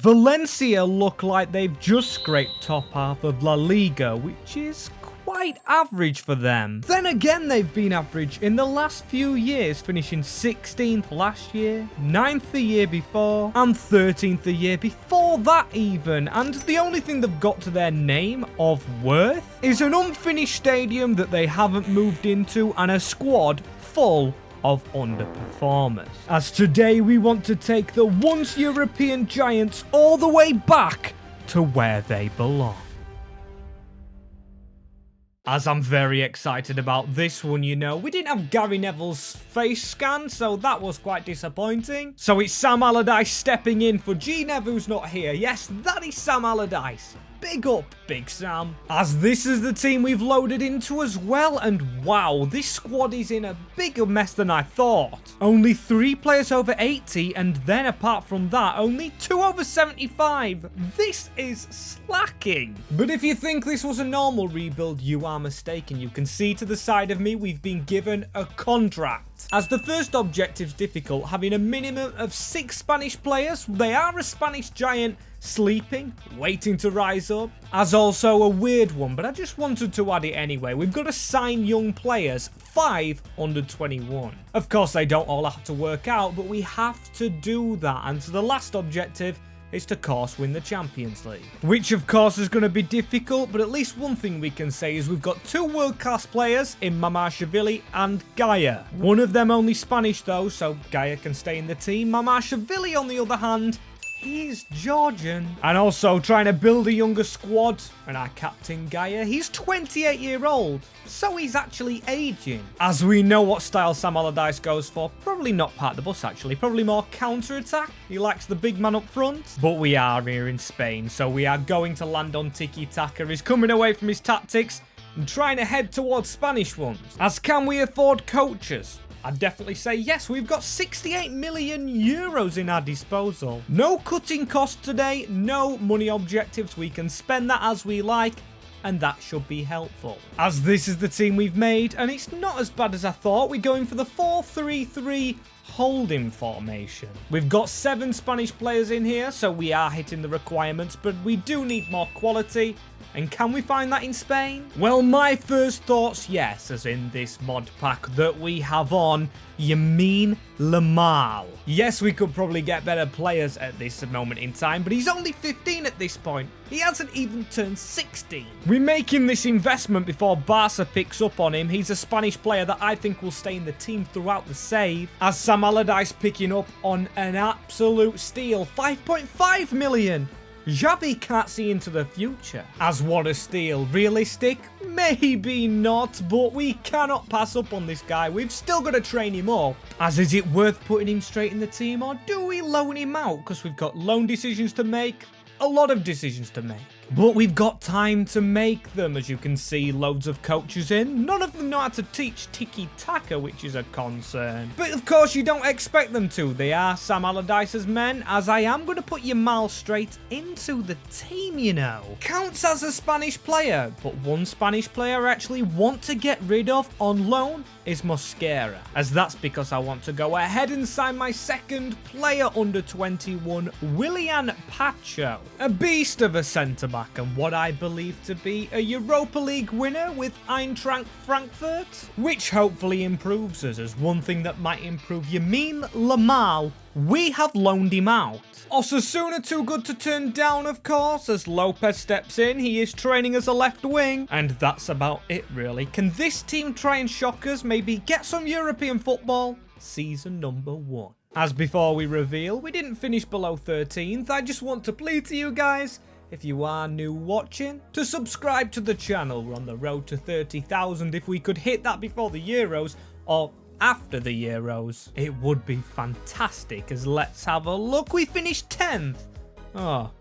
Valencia look like they've just scraped top half of La Liga, which is quite average for them. Then again, they've been average in the last few years, finishing 16th last year, 9th the year before, and 13th the year before that even. And the only thing they've got to their name of worth is an unfinished stadium that they haven't moved into and a squad full of underperformers. As today we want to take the once European giants all the way back to where they belong. As I'm very excited about this one, you know. We didn't have Gary Neville's face scan, so that was quite disappointing. So it's Sam Allardyce stepping in for G Nev, who's not here. Yes, that is Sam Allardyce. Big up, Big Sam. As this is the team we've loaded into as well, and wow, this squad is in a bigger mess than I thought. Only 3 players over 80, and then apart from that, only 2 over 75. This is slacking. But if you think this was a normal rebuild, you are mistaken. You can see to the side of me, we've been given a contract. As the first objective's difficult, having a minimum of 6 Spanish players. They are a Spanish giant, sleeping, waiting to rise up. As also a weird one, but I just wanted to add it anyway. We've got to sign young players, 5 under 21. Of course, they don't all have to work out, but we have to do that. And so the last objective is to, of course, win the Champions League. Which, of course, is going to be difficult, but at least one thing we can say is we've got 2 world-class players in Mamashvili and Gaia. One of them only Spanish, though, so Gaia can stay in the team. Mamashvili, on the other hand, he's Georgian. And also trying to build a younger squad. And our captain, Gaia, he's 28-year-old. So he's actually aging. As we know what style Sam Allardyce goes for. Probably not part of the bus, actually. Probably more counter-attack. He likes the big man up front. But we are here in Spain, so we are going to land on tiki-taka. He's coming away from his tactics and trying to head towards Spanish ones. As can we afford coaches? I'd definitely say yes. We've got 68 million euros in our disposal. No cutting costs today, no money objectives. We can spend that as we like, and that should be helpful. As this is the team we've made, and it's not as bad as I thought. We're going for the 4-3-3 holding formation. We've got 7 Spanish players in here, so we are hitting the requirements, but we do need more quality. And can we find that in Spain? Well, my first thoughts, yes, as in this mod pack that we have on Yamin Lamal. Yes, we could probably get better players at this moment in time, but he's only 15 at this point. He hasn't even turned 16. We're making this investment before Barca picks up on him. He's a Spanish player that I think will stay in the team throughout the save. As Sam Allardyce picking up on an absolute steal, 5.5 million. Xavi can't see into the future. As what a steal. Realistic? Maybe not, but we cannot pass up on this guy. We've still got to train him up. As is it worth putting him straight in the team, or do we loan him out? Because we've got loan decisions to make. A lot of decisions to make. But we've got time to make them. As you can see, loads of coaches in. None of them know how to teach tiki-taka, which is a concern. But of course, you don't expect them to. They are Sam Allardyce's men, as I am going to put Yamal straight into the team, you know. Counts as a Spanish player, but one Spanish player I actually want to get rid of on loan is Mosquera, as that's because I want to go ahead and sign my second player under 21, Willian Pacho, a beast of a centre-back and what I believe to be a Europa League winner with Eintracht Frankfurt, which hopefully improves us. As one thing that might improve Yamin Lamal, we have loaned him out. Osasuna too good to turn down, of course, as Lopez steps in. He is training as a left wing, and that's about it really. Can this team try and shock us? Maybe get some European football? Season number 1. As before we reveal, we didn't finish below 13th. I just want to plead to you guys, if you are new watching, to subscribe to the channel. We're on the road to 30,000. If we could hit that before the Euros, or after the Euros, it would be fantastic. As let's have a look. We finished 10th. Oh,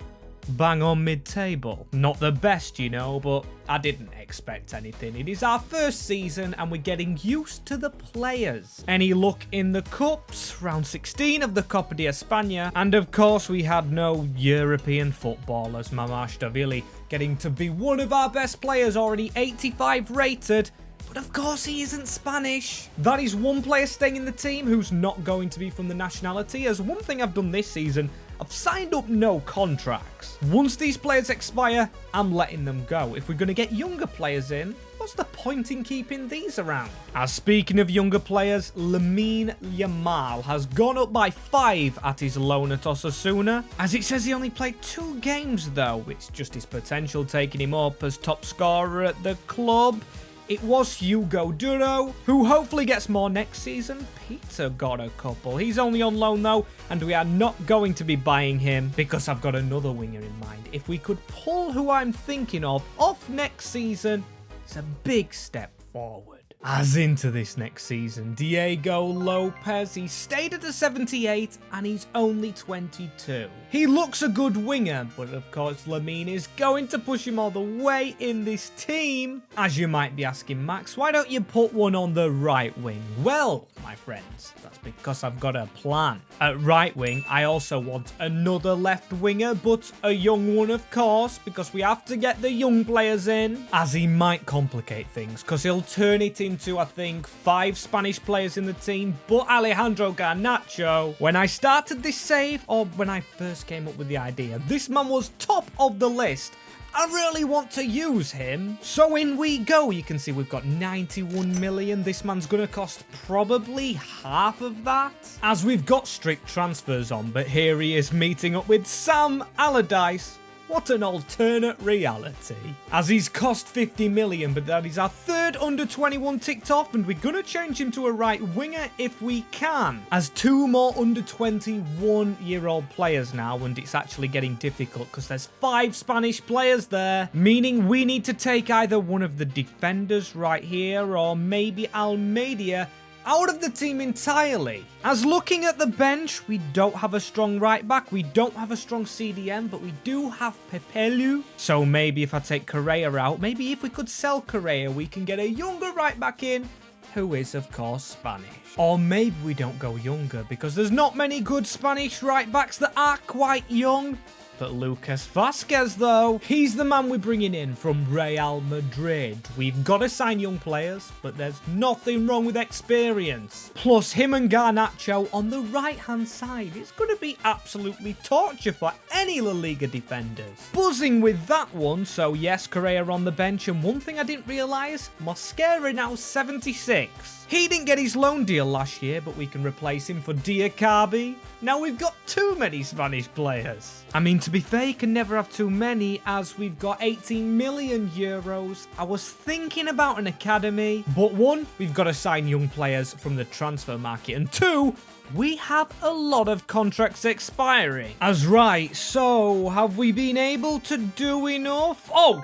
bang on mid-table. Not the best, you know, but I didn't expect anything. It is our first season and we're getting used to the players. Any luck in the cups? Round 16 of the Copa de España. And of course we had no European footballers. Mamashvili getting to be one of our best players, already 85 rated. But of course he isn't Spanish. That is one player staying in the team who's not going to be from the nationality. As one thing I've done this season, I've signed up no contracts. Once these players expire, I'm letting them go. If we're going to get younger players in, what's the point in keeping these around? As speaking of younger players, Lamine Yamal has gone up by 5 at his loan at Osasuna. As it says he only played 2 games though. It's just his potential taking him up as top scorer at the club. It was Hugo Duro, who hopefully gets more next season. Peter got a couple. He's only on loan though, and we are not going to be buying him because I've got another winger in mind. If we could pull who I'm thinking of off next season, it's a big step forward. As into this next season, Diego Lopez, he stayed at a 78 and he's only 22. He looks a good winger, but of course Lamine is going to push him all the way in this team. As you might be asking, Max, why don't you put one on the right wing? Well, my friends, that's because I've got a plan. At right wing, I also want another left winger, but a young one of course, because we have to get the young players in, as he might complicate things, because he'll turn it into, I think, 5 Spanish players in the team, but Alejandro Garnacho. When I started this save, or when I first came up with the idea, this man was top of the list. I really want to use him. So in we go. You can see we've got 91 million. This man's going to cost probably half of that, as we've got strict transfers on. But here he is meeting up with Sam Allardyce. What an alternate reality. As he's cost 50 million, but that is our 3rd under 21 ticked off, and we're going to change him to a right winger if we can. As 2 more under 21-year-old players now, and it's actually getting difficult because there's 5 Spanish players there, meaning we need to take either one of the defenders right here or maybe Almeida out of the team entirely. As looking at the bench, we don't have a strong right back, we don't have a strong CDM, but we do have Pepelu. So maybe if I take Correa out, maybe if we could sell Correa, we can get a younger right back in, who is of course Spanish. Or maybe we don't go younger, because there's not many good Spanish right backs that are quite young. But Lucas Vazquez, though, he's the man we're bringing in from Real Madrid. We've got to sign young players, but there's nothing wrong with experience. Plus, him and Garnacho on the right-hand side, it's going to be absolutely torture for any La Liga defenders. Buzzing with that one, so yes, Correa on the bench, and one thing I didn't realise, Mosquera now 76. He didn't get his loan deal last year, but we can replace him for Diakabi. Now we've got too many Spanish players. I mean, to be fair, you can never have too many, as we've got 18 million euros. I was thinking about an academy, but 1, we've got to sign young players from the transfer market, and 2, we have a lot of contracts expiring. As right, so have we been able to do enough? Oh,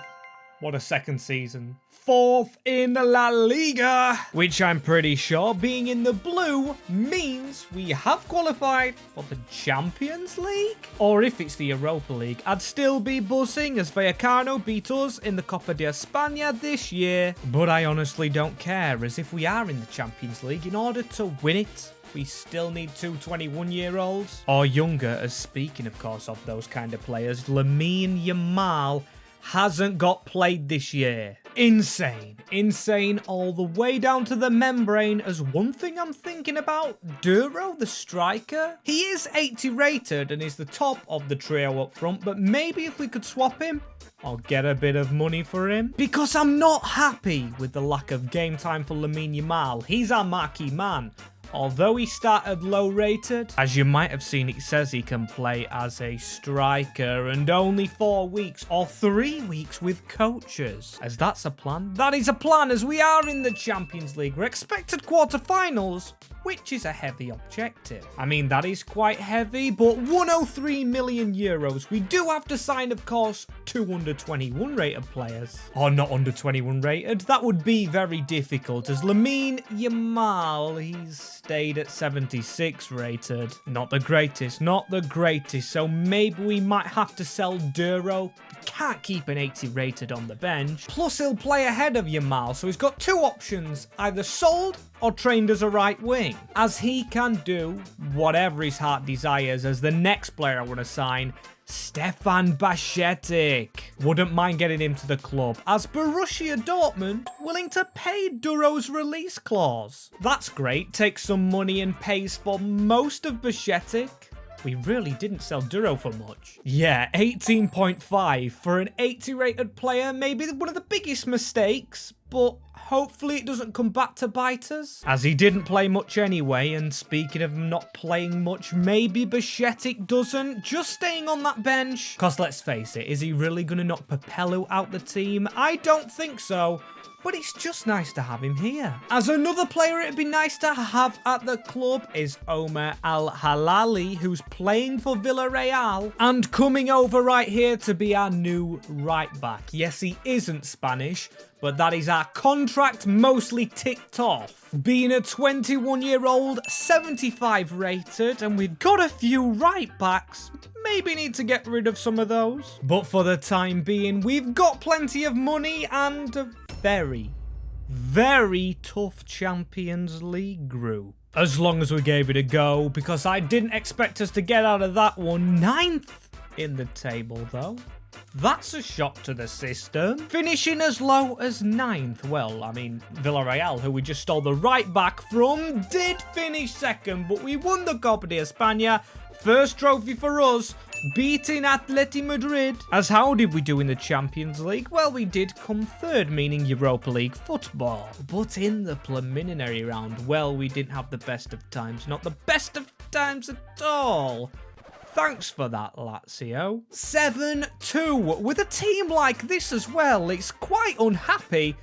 what a second season. 4th in La Liga, which I'm pretty sure being in the blue means we have qualified for the Champions League. Or if it's the Europa League, I'd still be buzzing, as Vallecano beat us in the Copa de España this year. But I honestly don't care, as if we are in the Champions League, in order to win it, we still need 2 21-year-olds or younger, as speaking of course of those kind of players, Lamine Yamal hasn't got played this year. Insane all the way down to the membrane. As one thing I'm thinking about, Duro, the striker, he is 80 rated and is the top of the trio up front, but maybe if we could swap him, I'll get a bit of money for him, because I'm not happy with the lack of game time for Lamine Yamal. He's our marquee man. Although he started low rated, as you might have seen, it says he can play as a striker, and only 4 weeks or 3 weeks with coaches. As that's a plan. That is a plan, as we are in the Champions League. We're expected quarterfinals, which is a heavy objective. I mean, that is quite heavy, but 103 million euros. We do have to sign, of course, 2 under 21 rated players. Or not under 21 rated. That would be very difficult, as Lamine Yamal, he's stayed at 76 rated. Not the greatest, so maybe we might have to sell Duro. Can't keep an 80 rated on the bench. Plus he'll play ahead of Yamal, so he's got 2 options, either sold or trained as a right wing, as he can do whatever his heart desires. As the next player I want to sign, Stefan Bajcetic. Wouldn't mind getting him to the club, as Borussia Dortmund willing to pay Duro's release clause. That's great, takes some money and pays for most of Bajcetic. We really didn't sell Duro for much. Yeah, 18.5 for an 80 rated player. Maybe one of the biggest mistakes, but hopefully it doesn't come back to bite us, as he didn't play much anyway. And speaking of not playing much, maybe Bichetic doesn't, just staying on that bench. Because let's face it, is he really going to knock Papelu out the team? I don't think so. But it's just nice to have him here. As another player it'd be nice to have at the club is Omer Al-Halali, who's playing for Villarreal and coming over right here to be our new right back. Yes, he isn't Spanish, but that is our contract mostly ticked off. Being a 21-year-old, 75 rated, and we've got a few right backs. Maybe need to get rid of some of those. But for the time being, we've got plenty of money and a very, very tough Champions League group. As long as we gave it a go, because I didn't expect us to get out of that one. 9th in the table, though. That's a shock to the system. Finishing as low as 9th. Well, I mean, Villarreal, who we just stole the right back from, did finish 2nd, but we won the Copa de España. First trophy for us, beating Atleti Madrid. As how did we do in the Champions League? Well, we did come 3rd, meaning Europa League football. But in the preliminary round, well, we didn't have the best of times. Not the best of times at all. Thanks for that, Lazio. 7-2. With a team like this as well, it's quite unhappy.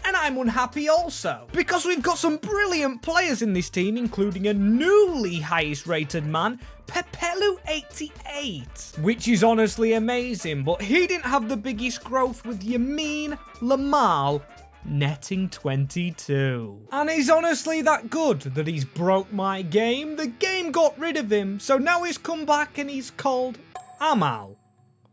And I'm unhappy also, because we've got some brilliant players in this team, including a newly highest rated man, Papelu 88, which is honestly amazing, but he didn't have the biggest growth with Yamin Lamal netting 22. And he's honestly that good that he's broke my game. The game got rid of him, so now he's come back and he's called Amal.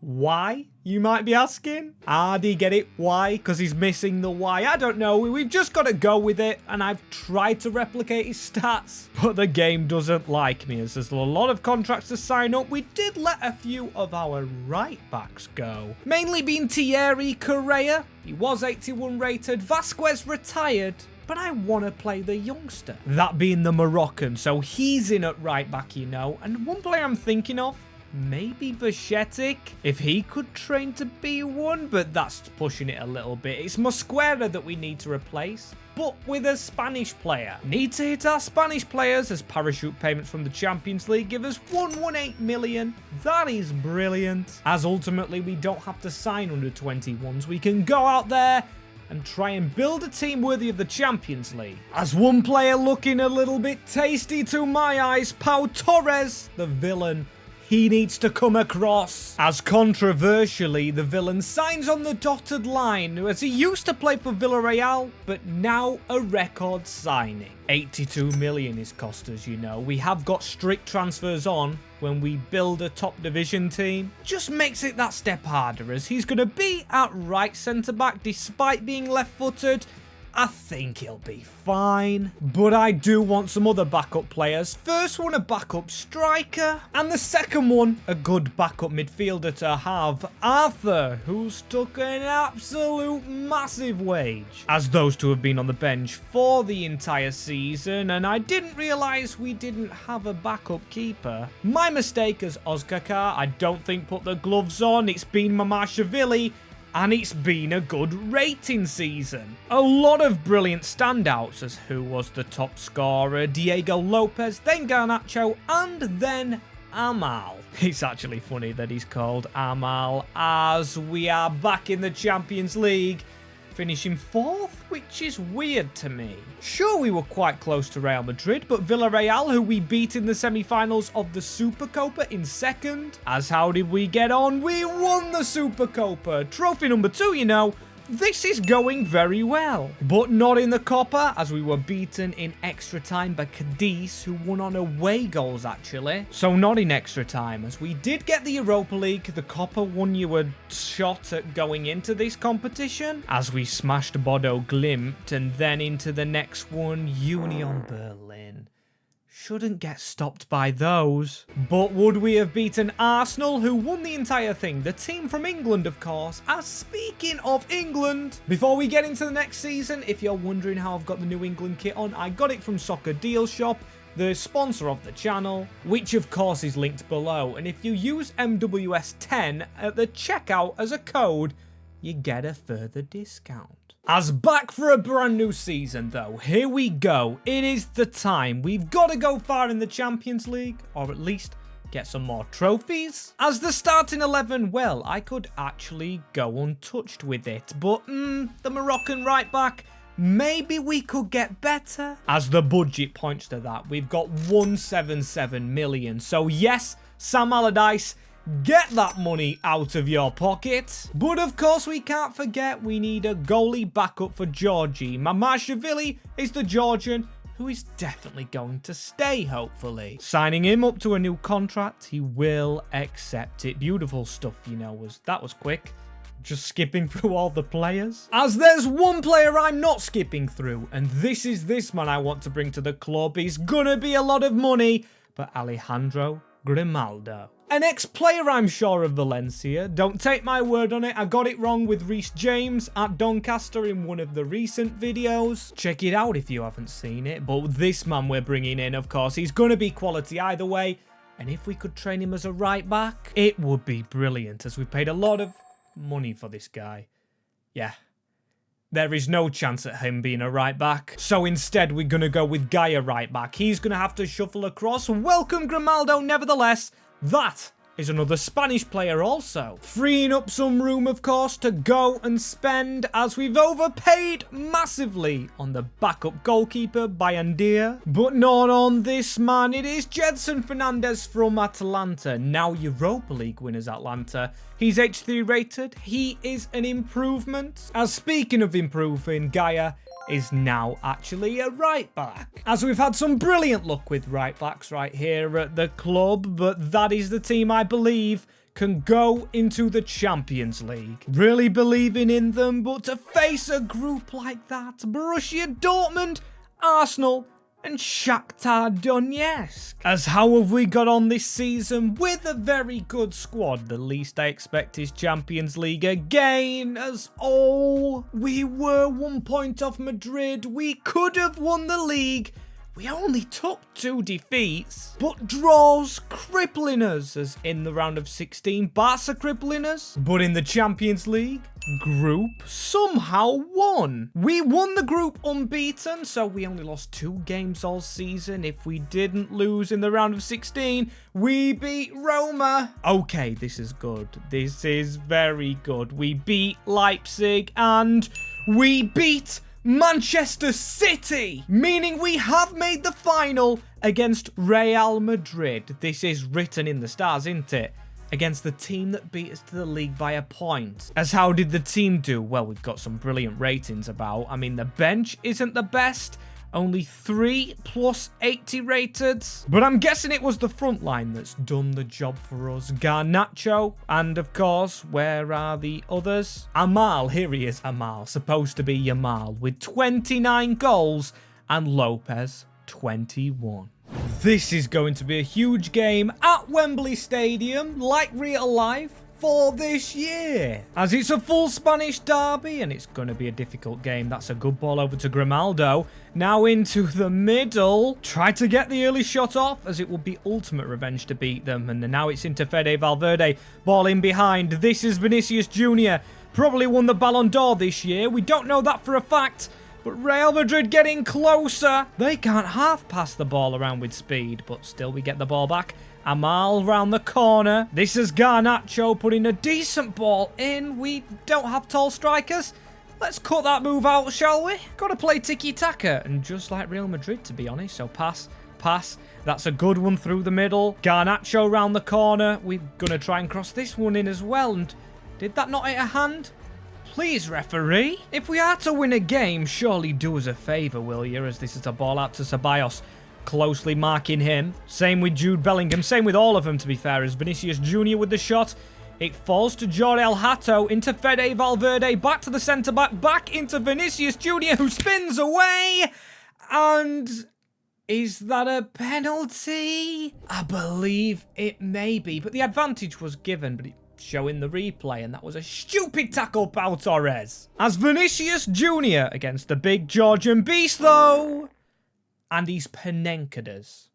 Why, you might be asking? Do you get it? Why? Because he's missing the Y. I don't know. We've just got to go with it. And I've tried to replicate his stats, but the game doesn't like me, as there's a lot of contracts to sign up. We did let a few of our right backs go. Mainly being Thierry Correa. He was 81 rated. Vasquez retired. But I want to play the youngster. That being the Moroccan. So he's in at right back, you know. And one player I'm thinking of, maybe Bichetic, if he could train to be one, but that's pushing it a little bit. It's Mosquera that we need to replace, but with a Spanish player. Need to hit our Spanish players, as parachute payments from the Champions League give us 118 million. That is brilliant, as ultimately we don't have to sign under 21s. We can go out there and try and build a team worthy of the Champions League. As one player looking a little bit tasty to my eyes, Pau Torres, the villain. He needs to come across. As controversially, the villain signs on the dotted line, as he used to play for Villarreal, but now a record signing. 82 million is cost us, you know. We have got strict transfers on when we build a top division team. Just makes it that step harder, as he's going to be at right centre-back despite being left-footed. I think he'll be fine. But I do want some other backup players. First one, a backup striker. And the second one, a good backup midfielder to have. Arthur, who's took an absolute massive wage, as those two have been on the bench for the entire season. And I didn't realise we didn't have a backup keeper. My mistake as Ozkakar. I don't think put the gloves on. It's been Mamashvili. And it's been a good rating season. A lot of brilliant standouts, as who was the top scorer, Diego Lopez, then Garnacho, and then Amal. It's actually funny that he's called Amal, as we are back in the Champions League, finishing 4th, which is weird to me. Sure, we were quite close to Real Madrid, but Villarreal, who we beat in the semi-finals of the Supercopa, in 2nd. As how did we get on? We won the Supercopa. Trophy number 2, you know. This is going very well, but not in the Copa, as we were beaten in extra time by Cadiz, who won on away goals actually. So not in extra time, as we did get the Europa League. The Copa won you a shot at going into this competition, as we smashed Bodo Glimt, and then into the next one, Union Berlin. Shouldn't get stopped by those. But would we have beaten Arsenal, who won the entire thing? The team from England, of course. As speaking of England, before we get into the next season, if you're wondering how I've got the New England kit on, I got it from Soccer Deal Shop. the sponsor of the channel, which of course is linked below. And if you use MWS10 at the checkout as a code, you get a further discount. As back for a brand new season though, here we go. It is the time. We've got to go far in the Champions League, or at least get some more trophies. As the starting 11, well, I could actually go untouched with it, but the Moroccan right back, maybe we could get better. As the budget points to that, we've got 177 million. So yes, Sam Allardyce, get that money out of your pocket. But of course we can't forget we need a goalie backup for Georgie. Mamashvili is the Georgian who is definitely going to stay, hopefully. Signing him up to a new contract, he will accept it. Beautiful stuff, you know, that was quick. Just skipping through all the players. As there's one player I'm not skipping through, and this is this man I want to bring to the club. He's gonna be a lot of money, but Alejandro Grimaldo. An ex-player, I'm sure, of Valencia. Don't take my word on it. I got it wrong with Reece James at Doncaster in one of the recent videos. Check it out if you haven't seen it. But this man we're bringing in, of course, he's going to be quality either way. And if we could train him as a right back, it would be brilliant, as we've paid a lot of money for this guy. Yeah. There is no chance at him being a right back. So instead, we're going to go with Gaia right back. He's going to have to shuffle across. Welcome, Grimaldo, nevertheless. That is another Spanish player also. Freeing up some room, of course, to go and spend, as we've overpaid massively on the backup goalkeeper, Bayandir. But not on this man. It is Jedson Fernandez from Atalanta. Now Europa League winners Atlanta. He's H3 rated. He is an improvement. As speaking of improving, Gaia is now actually a right back. As we've had some brilliant luck with right backs right here at the club, but that is the team I believe can go into the Champions League. Really believing in them, but to face a group like that, Borussia Dortmund, Arsenal, and Shakhtar Donetsk. As how have we got on this season? With a very good squad. The least I expect is Champions League again, as we were 1 point off Madrid. We could have won the league. We only took 2 defeats, but draws crippling us, as in the round of 16, Barca crippling us. But in the Champions League group, somehow won. We won the group unbeaten, so we only lost 2 games all season. If we didn't lose in the round of 16, we beat Roma. Okay, this is good. This is very good. We beat Leipzig and we beat Manchester City, meaning we have made the final against Real Madrid. This is written in the stars, isn't it? Against the team that beat us to the league by a point. As how did the team do? Well, we've got some brilliant ratings about. I mean, the bench isn't the best. Only 3 plus 80 rated. But I'm guessing it was the front line that's done the job for us. Garnacho, and of course, where are the others? Amal, here he is, Amal, supposed to be Yamal, with 29 goals, and Lopez, 21. This is going to be a huge game at Wembley Stadium, like real life, for this year, as it's a full Spanish derby and it's going to be a difficult game. That's a good ball over to Grimaldo. Now into the middle. Try to get the early shot off, as it will be ultimate revenge to beat them. And now it's into Fede Valverde. Ball in behind. This is Vinicius Jr. Probably won the Ballon d'Or this year. We don't know that for a fact. But Real Madrid getting closer. They can't half pass the ball around with speed, but still we get the ball back. Amal round the corner. This is Garnacho putting a decent ball in. We don't have tall strikers. Let's cut that move out, shall we? Got to play tiki-taka, and just like Real Madrid, to be honest. So pass, pass. That's a good one through the middle. Garnacho round the corner. We're going to try and cross this one in as well. And did that not hit a hand? Please, referee. If we are to win a game, surely do us a favour, will you? As this is a ball out to Ceballos. Closely marking him. Same with Jude Bellingham. Same with all of them, to be fair, as Vinicius Jr. with the shot. It falls to Jorel Hato, into Fede Valverde, back to the centre-back, back into Vinicius Jr., who spins away. And is that a penalty? I believe it may be, but the advantage was given, but it's showing the replay, and that was a stupid tackle, Pau Torres. As Vinicius Jr. against the big Georgian beast, though, And he's Panenkaed us.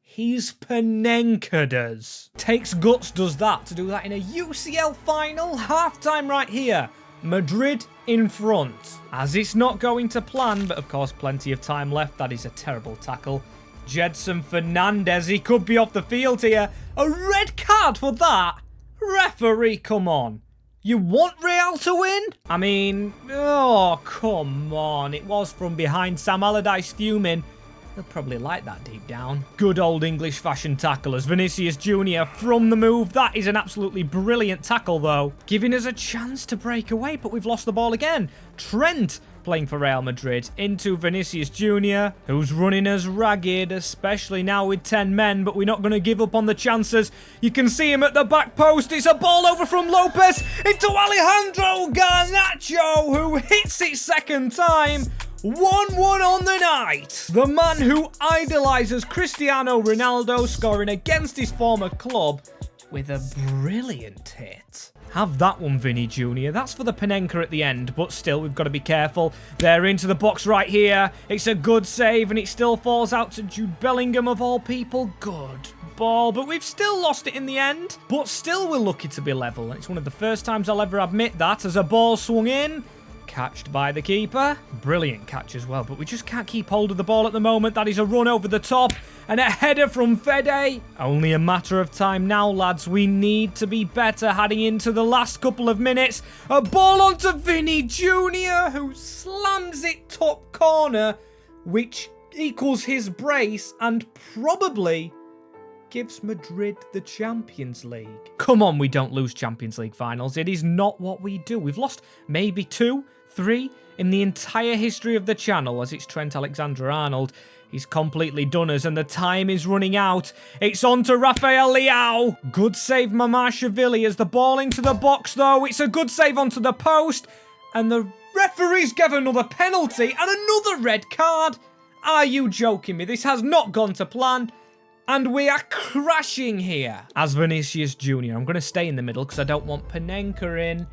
He's Panenkaed us. Takes guts, does that, to do that in a UCL final. Half-time right here. Madrid in front. As it's not going to plan, but of course plenty of time left. That is a terrible tackle. Jedson Fernandez, he could be off the field here. A red card for that? Referee, come on. You want Real to win? I mean, oh, come on. It was from behind. Sam Allardyce fuming. They'll probably like that deep down. Good old English fashion tackle as Vinicius Jr. from the move. That is an absolutely brilliant tackle, though. Giving us a chance to break away, but we've lost the ball again. Trent playing for Real Madrid into Vinicius Jr., who's running us ragged, especially now with 10 men, but we're not going to give up on the chances. You can see him at the back post. It's a ball over from Lopez into Alejandro Garnacho, who hits it second time. 1-1 on the night. The man who idolizes Cristiano Ronaldo scoring against his former club with a brilliant hit. Have that one, Vinny Jr. That's for the Panenka at the end, but still, we've got to be careful. They're into the box right here. It's a good save, and it still falls out to Jude Bellingham of all people. Good ball, but we've still lost it in the end. But still, we're lucky to be level. It's one of the first times I'll ever admit that, as a ball swung in. Catched by the keeper. Brilliant catch as well, but we just can't keep hold of the ball at the moment. That is a run over the top and a header from Fede. Only a matter of time now, lads. We need to be better heading into the last couple of minutes. A ball onto Vinny Jr., who slams it top corner, which equals his brace and probably gives Madrid the Champions League. Come on, we don't lose Champions League finals. It is not what we do. We've lost maybe 2, 3 in the entire history of the channel, as it's Trent Alexander-Arnold. He's completely done us, and the time is running out. It's on to Rafael Leao. Good save, Mamashvili, as the ball into the box, though. It's a good save onto the post, and the referees give another penalty and another red card. Are you joking me? This has not gone to plan. And we are crashing here. As Vinicius Jr. I'm going to stay in the middle because I don't want Panenka in.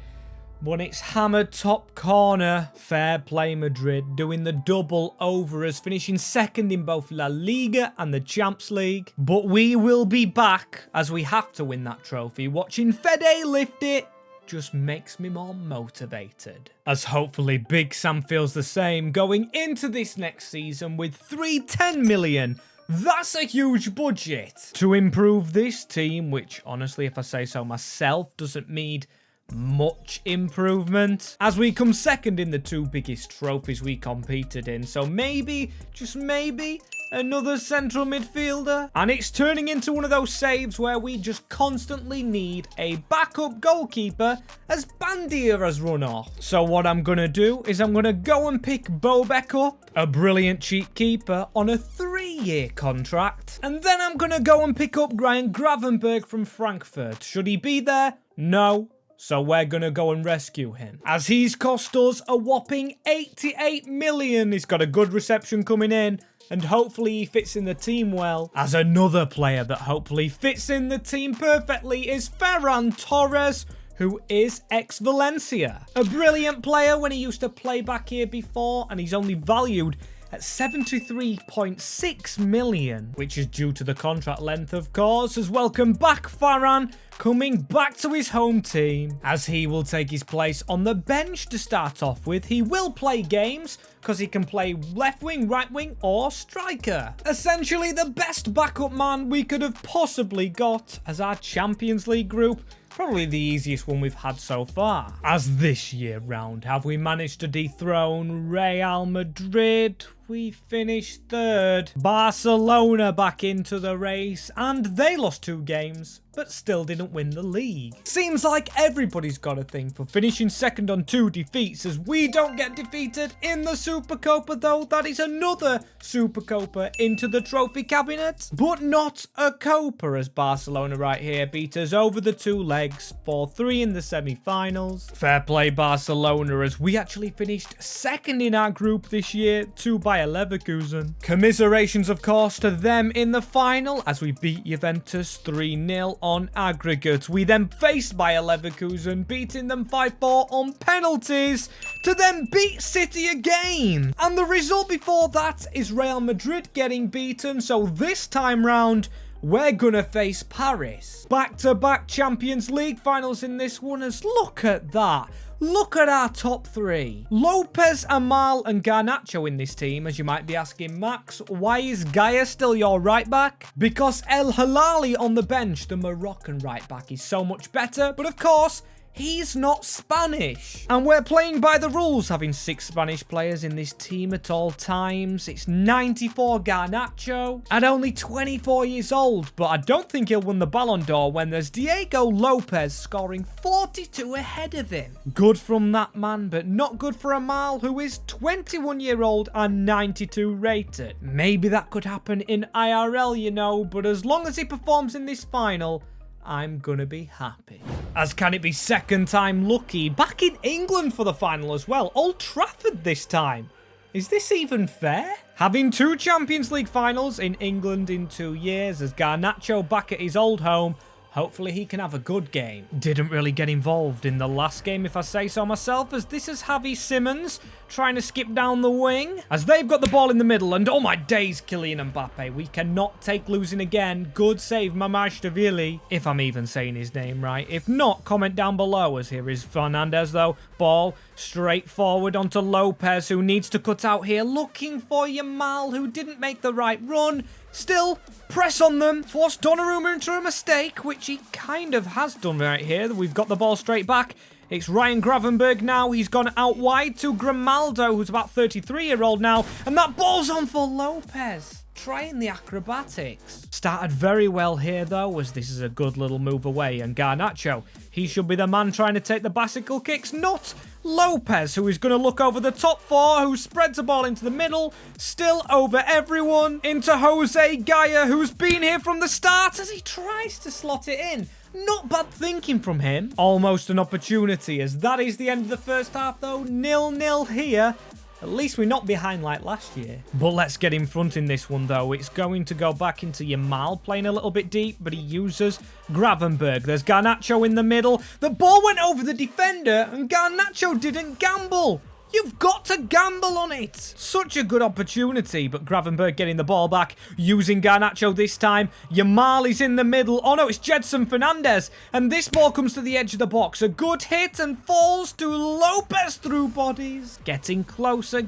But it's hammered top corner. Fair play, Madrid. Doing the double over us. Finishing second in both La Liga and the Champs League. But we will be back as we have to win that trophy. Watching Fede lift it just makes me more motivated. As hopefully Big Sam feels the same going into this next season with 310 million. That's a huge budget to improve this team, which honestly, if I say so myself, doesn't need much improvement, as we come second in the 2 biggest trophies we competed in. So maybe, just maybe, another central midfielder. And it's turning into one of those saves where we just constantly need a backup goalkeeper as Bandia has run off. So what I'm going to do is I'm going to go and pick Bobek up, a brilliant cheap keeper, on a 3-year contract. And then I'm going to go and pick up Ryan Gravenberg from Frankfurt. Should he be there? No. So we're going to go and rescue him, as he's cost us a whopping 88 million. He's got a good reception coming in, and hopefully he fits in the team well. As another player that hopefully fits in the team perfectly is Ferran Torres, who is ex-Valencia. A brilliant player when he used to play back here before, and he's only valued at 73.6 million, which is due to the contract length, of course. As welcome back Ferran, coming back to his home team, as he will take his place on the bench to start off with. He will play games because he can play left wing, right wing, or striker. Essentially the best backup man we could have possibly got as our Champions League group. Probably the easiest one we've had so far. As this year round, have we managed to dethrone Real Madrid? We finished 3rd. Barcelona back into the race, and they lost 2 games, but still didn't win the league. Seems like everybody's got a thing for finishing second on 2 defeats, as we don't get defeated in the Supercopa, though. That is another Supercopa into the trophy cabinet, but not a Copa, as Barcelona right here beat us over the 2 legs, 4-3 in the semi-finals. Fair play Barcelona, as we actually finished second in our group this year, 2 by Bayer Leverkusen. Commiserations, of course, to them in the final as we beat Juventus 3-0 on aggregate. We then faced Bayer Leverkusen, beating them 5-4 on penalties, to then beat City again. And the result before that is Real Madrid getting beaten, so this time round, we're gonna face Paris. Back-to-back Champions League finals in this one, as look at that. Look at our top three. Lopez, Amal, and Garnacho in this team, as you might be asking, Max, why is Gaia still your right back? Because El Hilali on the bench, the Moroccan right back, is so much better, but of course, he's not Spanish. And we're playing by the rules, having 6 Spanish players in this team at all times. It's 94 Garnacho at only 24 years old, but I don't think he'll win the Ballon d'Or when there's Diego Lopez scoring 42 ahead of him. Good from that man, but not good for Amal, who is 21-year-old and 92 rated. Maybe that could happen in IRL, you know, but as long as he performs in this final, I'm gonna be happy. As can it be second time lucky, back in England for the final as well. Old Trafford this time. Is this even fair? Having 2 Champions League finals in England in 2 years, as Garnacho back at his old home, hopefully he can have a good game. Didn't really get involved in the last game, if I say so myself, as this is Javi Simmons trying to skip down the wing, as they've got the ball in the middle, and oh my days, Kylian Mbappe, we cannot take losing again. Good save, Mamashvili, if I'm even saying his name right. If not, comment down below, as here is Fernandez though. Ball straight forward onto Lopez, who needs to cut out here, looking for Yamal, who didn't make the right run. Still, press on them, force Donnarumma into a mistake, which he kind of has done right here. We've got the ball straight back. It's Ryan Gravenberg now. He's gone out wide to Grimaldo, who's about 33-year-old now. And that ball's on for Lopez, trying the acrobatics. Started very well here, though, as this is a good little move away. And Garnacho, he should be the man trying to take the bicycle kicks, not Lopez, who is going to look over the top 4, who spreads the ball into the middle, still over everyone, into Jose Gaia, who's been here from the start, as he tries to slot it in. Not bad thinking from him. Almost an opportunity, as that is the end of the first half, though. 0-0 here. At least we're not behind like last year. But let's get in front in this one, though. It's going to go back into Yamal, playing a little bit deep, but he uses Gravenberg. There's Garnacho in the middle. The ball went over the defender, and Garnacho didn't gamble. You've got to gamble on it. Such a good opportunity, but Gravenberg getting the ball back, using Garnacho this time. Yamal is in the middle. Oh no, it's Jedson Fernandez. And this ball comes to the edge of the box. A good hit and falls to Lopez through bodies. Getting closer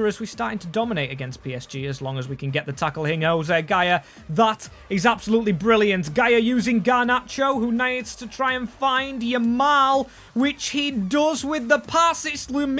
as we're starting to dominate against PSG, as long as we can get the tackle here. Jose Gaia, that is absolutely brilliant. Gaia using Garnacho, who needs to try and find Yamal, which he does with the pass. It's Lamine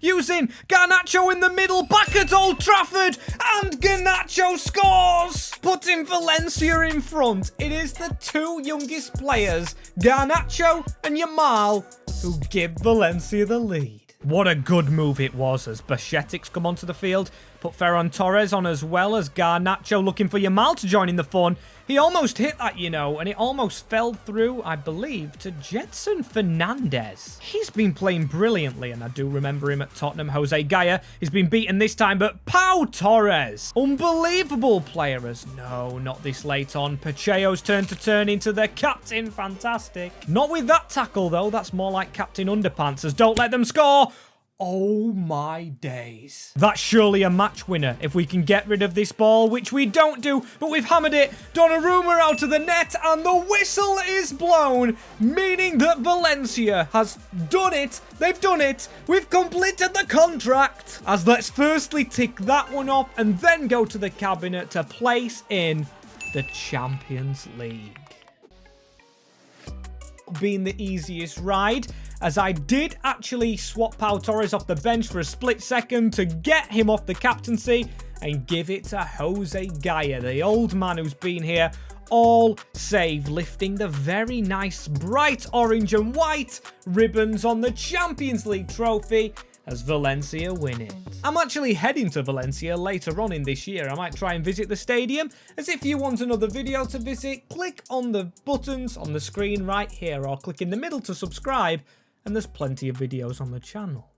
using Garnacho in the middle, back at Old Trafford, and Garnacho scores, putting Valencia in front. It is the 2 youngest players, Garnacho and Yamal, who give Valencia the lead. What a good move it was, as Bashetics come onto the field, put Ferran Torres on as well, as Garnacho looking for Yamal to join in the fun. He almost hit that, you know, and it almost fell through, I believe, to Jedson Fernandez. He's been playing brilliantly, and I do remember him at Tottenham. Jose Gaia, he's been beaten this time, but Pau Torres, unbelievable player, as no, not this late on. Pacheco's turn to turn into the captain, fantastic. Not with that tackle, though, that's more like Captain Underpants, as don't let them score. Oh my days. That's surely a match winner if we can get rid of this ball, which we don't do, but we've hammered it. Donnarumma out of the net, and the whistle is blown, meaning that Valencia has done it. They've done it. We've completed the contract. As let's firstly tick that one off and then go to the cabinet to place in the Champions League. Being the easiest ride, as I did actually swap Pau Torres off the bench for a split second to get him off the captaincy and give it to Jose Gaia, the old man who's been here all save, lifting the very nice bright orange and white ribbons on the Champions League trophy as Valencia win it. I'm actually heading to Valencia later on in this year. I might try and visit the stadium, as if you want another video to visit, click on the buttons on the screen right here, or click in the middle to subscribe, and there's plenty of videos on the channel.